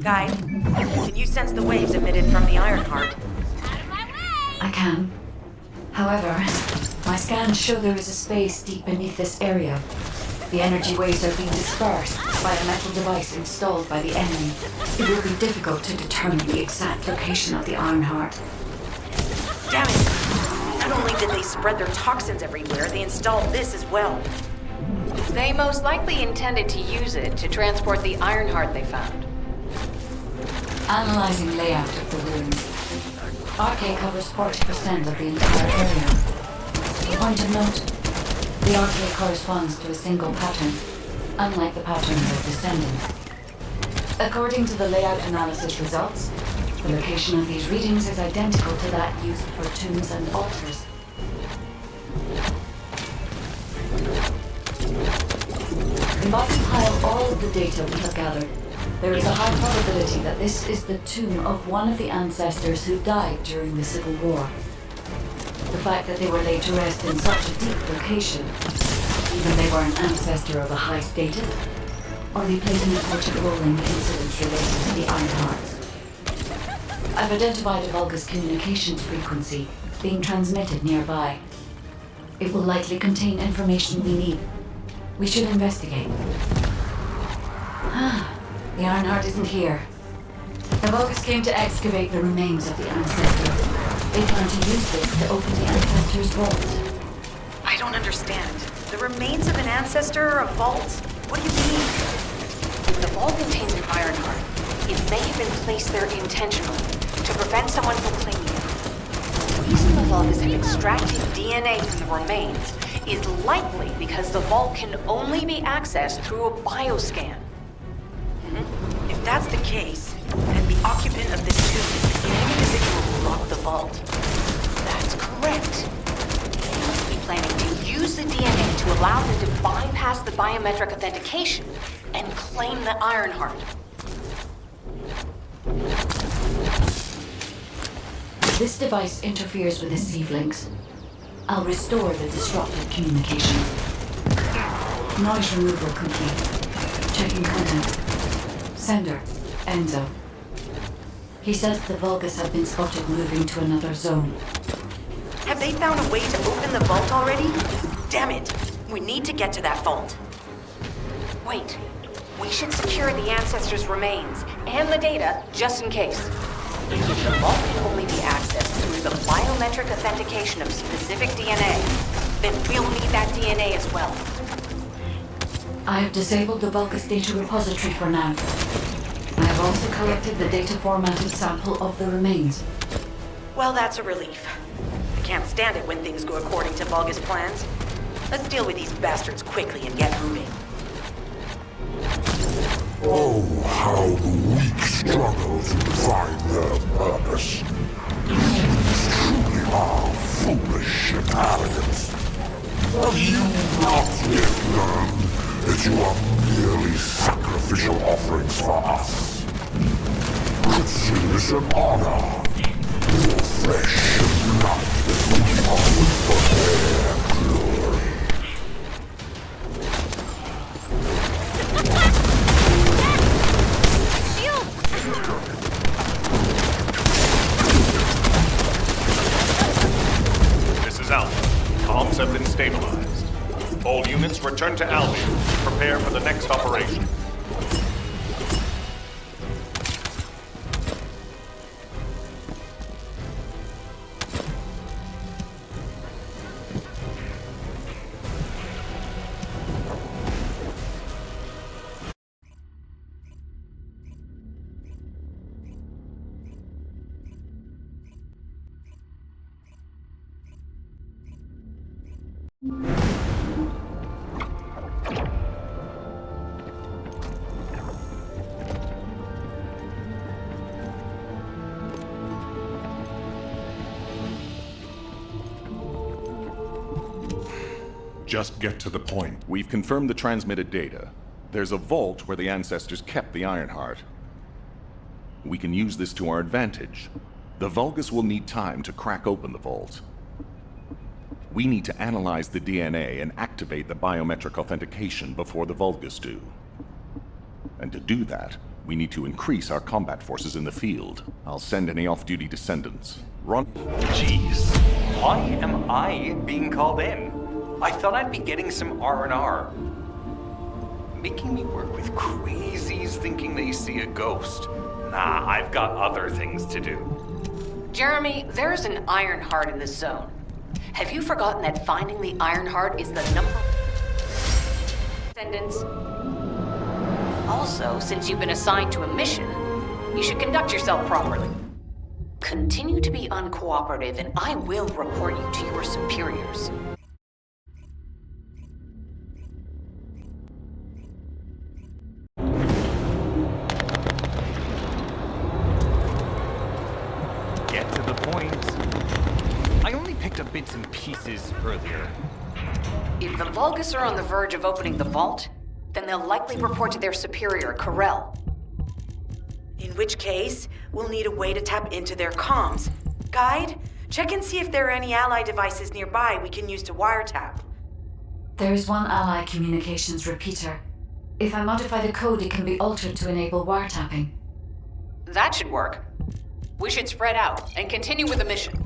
Guide, can you sense the waves emitted from the Ironheart? I can. However, my scans show there is a space deep beneath this area. The energy waves are being dispersed by a metal device installed by the enemy. It will be difficult to determine the exact location of the Ironheart. Damn it! Not only did they spread their toxins everywhere, they installed this as well. They most likely intended to use it to transport the Ironheart they found. Analyzing layout of the ruins. RK covers 40% of the entire area. A point of note, the RK corresponds to a single pattern, unlike the patterns of Descendant. According to the layout analysis results, the location of these readings is identical to that used for tombs and altars. Compile all of the data we have gathered. There is a high probability that this is the tomb of one of the ancestors who died during the Civil War. The fact that they were laid to rest in such a deep location, even they were an ancestor of a high status, or they played an important role in incidents related to the Ironhearts. I've identified a Vulgus communications frequency being transmitted nearby. It will likely contain information we need. We should investigate. The Ironheart isn't here. The Vulgus came to excavate the remains of the ancestor. They plan to use this to open the ancestor's vault. I don't understand. The remains of an ancestor or a vault? What do you mean? If the vault contains an Ironheart, it may have been placed there intentionally to prevent someone from claiming it. The reason the Vulgus have extracted DNA from the remains is likely because the vault can only be accessed through a bioscan. If that's the case, then the occupant of this tomb is the same individual who robbed the vault. That's correct. They must be planning to use the DNA to allow them to bypass the biometric authentication and claim the Ironheart. This device interferes with the sieve links. I'll restore the disrupted communications. Noise removal complete. Checking content. Sender, Enzo. He says the Vulgus have been spotted moving to another zone. Have they found a way to open the vault already? Damn it! We need to get to that vault. Wait. We should secure the ancestors' remains and the data just in case. If the vault can only be accessed through the biometric authentication of specific DNA, then we'll need that DNA as well. I have disabled the Vulgus data repository for now. I have also collected the data formatted sample of the remains. Well, that's a relief. I can't stand it when things go according to Vulgus plans. Let's deal with these bastards quickly and get moving. Oh, how the weak struggle to find their purpose. These truly are foolish and arrogant. Have you not yet learned that you are merely sacrificial offerings for us? Consider this an honor. Your flesh and blood will be offered for their glory. This is Alpha. Comms have been stabilized. All units return to Albion. Prepare for the next operation. Just get to the point. We've confirmed the transmitted data. There's a vault where the ancestors kept the Ironheart. We can use this to our advantage. The Vulgus will need time to crack open the vault. We need to analyze the DNA and activate the biometric authentication before the Vulgus do. And to do that, We need to increase our combat forces in the field. I'll send any off-duty descendants. Run. Jeez, why am I being called in? I thought I'd be getting some R&R. Making me work with crazies thinking they see a ghost. Nah, I've got other things to do. Jeremy, there's an Ironheart in this zone. Have you forgotten that finding the Ironheart is the number... Descendants? Also, since you've been assigned to a mission, you should conduct yourself properly. Continue to be uncooperative, and I will report you to your superiors. Get to the point. I only picked up bits and pieces earlier. If the Vulgus are on the verge of opening the vault, then they'll likely report to their superior, Corell. In which case, we'll need a way to tap into their comms. Guide, check and see if there are any ally devices nearby we can use to wiretap. There is one ally communications repeater. If I modify the code, it can be altered to enable wiretapping. That should work. We should spread out and continue with the mission.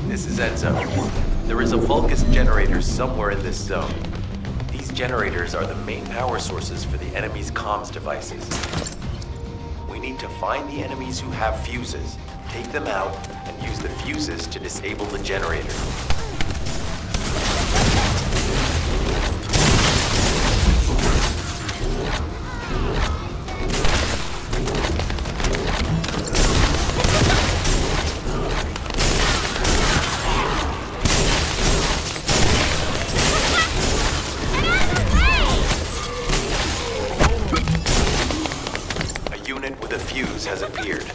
This is End Zone. There is a Vulgus generator somewhere in this zone. These generators are the main power sources for the enemy's comms devices. We need to find the enemies who have fuses, take them out, and use the fuses to disable the generator. Unit with a fuse has appeared.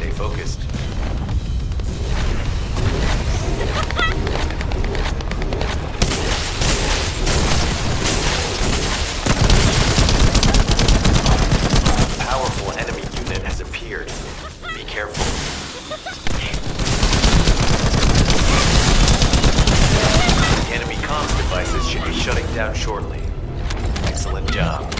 Stay focused. A powerful enemy unit has appeared. Be careful. The enemy comms devices should be shutting down shortly. Excellent job.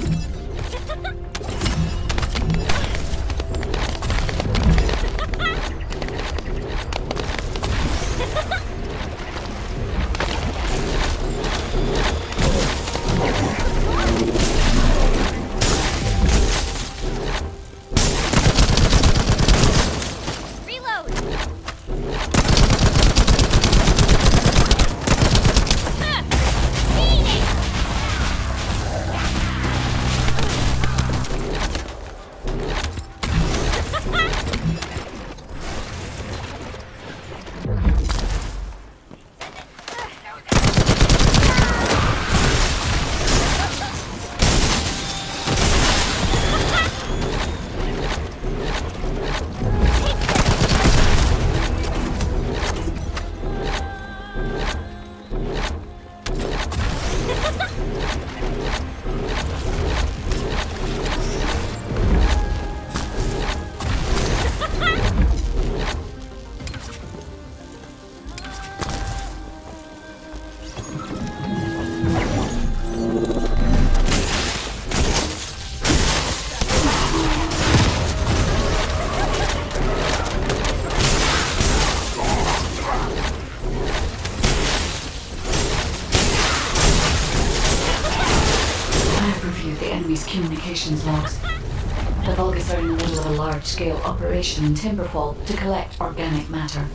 Communications logs. The Vulgus are in the middle of a large-scale operation in Timberfall to collect organic matter.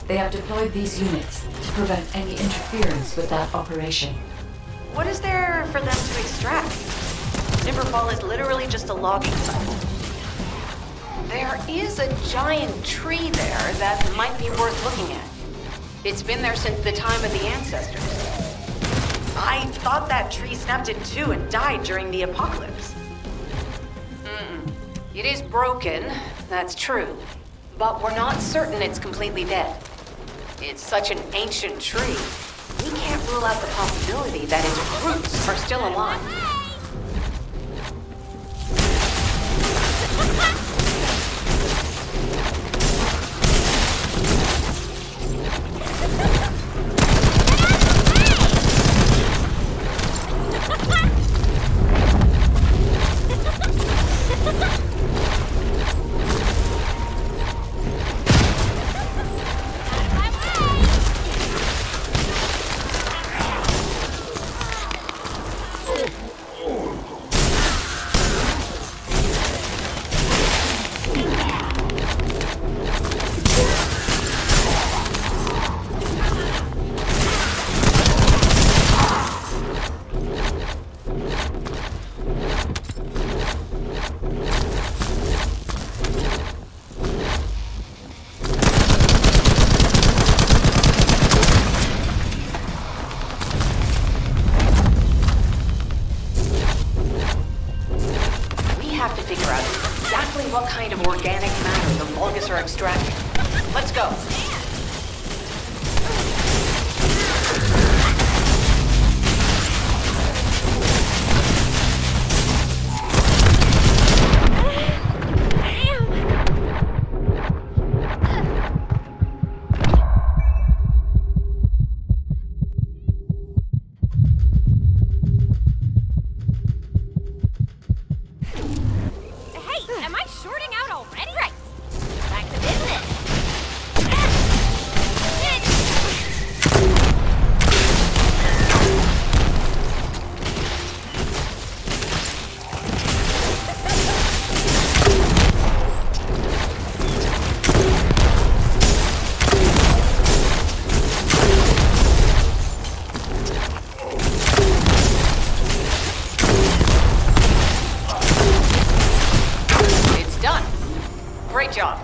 They have deployed these units to prevent any interference with that operation. What is there for them to extract? Timberfall is literally just a logging site. There is a giant tree there that might be worth looking at. It's been there since the time of the ancestors. I thought that tree snapped in two and died during the apocalypse. It is broken, that's true. But we're not certain it's completely dead. It's such an ancient tree, we can't rule out the possibility that its roots are still alive. What kind of organic matter the Vulgus are extracting. Let's go. Great job.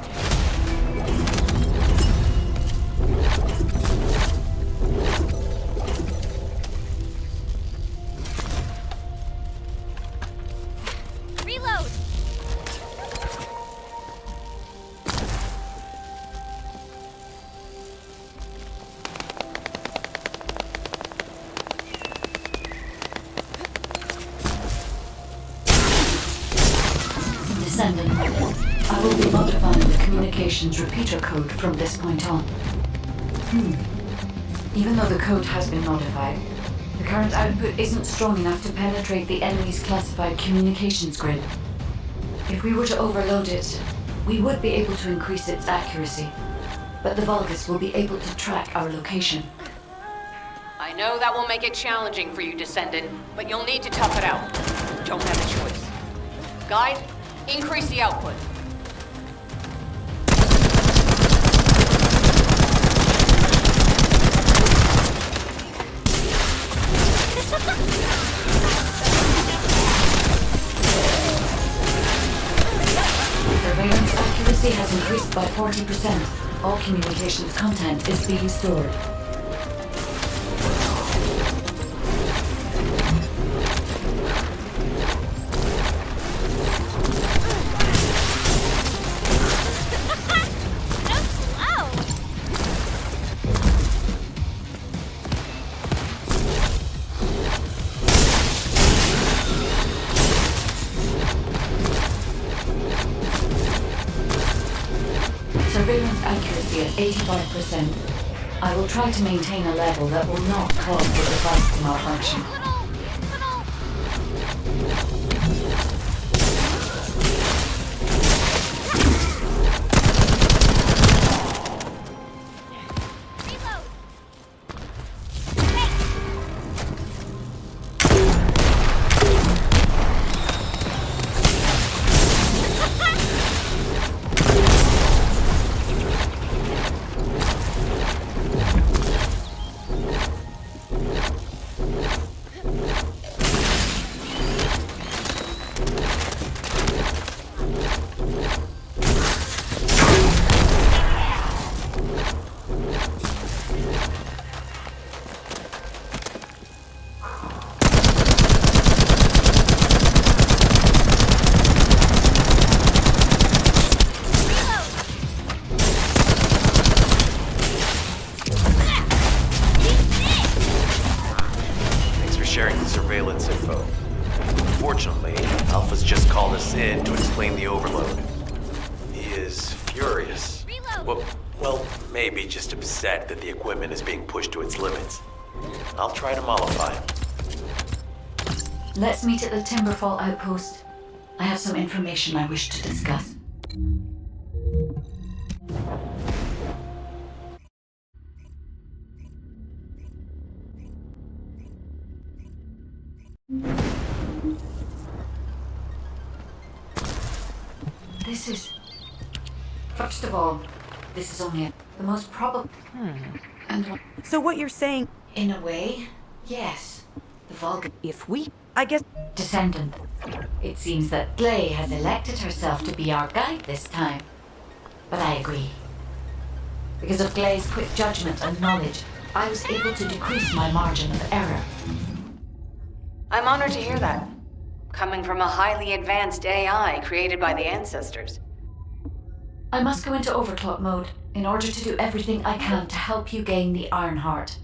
Reload. communications repeater code from this point on. Even though the code has been modified, the current output isn't strong enough to penetrate the enemy's classified communications grid. If we were to overload it, we would be able to increase its accuracy, but the Vulgus will be able to track our location. I know that will make it challenging for you, Descendant, but you'll need to tough it out. You don't have a choice. Guide, increase the output. Surveillance accuracy has increased by 40%. All communications content is being stored. Surveillance accuracy at 85%. I will try to maintain a level that will not cause the device to malfunction. Sharing the surveillance info. Unfortunately, Alpha's just called us in to explain the overload. He is furious. Well, maybe just upset that the equipment is being pushed to its limits. I'll try to mollify him. Let's meet at the Timberfall outpost. I have some information I wish to discuss. This is... First of all, this is only the most probable... And So what you're saying, in a way, yes. The Vulcan... if we... I guess... Descendant. It seems that Gley has elected herself to be our guide this time. But I agree. Because of Gley's quick judgment and knowledge, I was able to decrease my margin of error. I'm honored to hear that. Coming from a highly advanced AI created by the ancestors. I must go into overclock mode in order to do everything I can to help you gain the Iron Heart.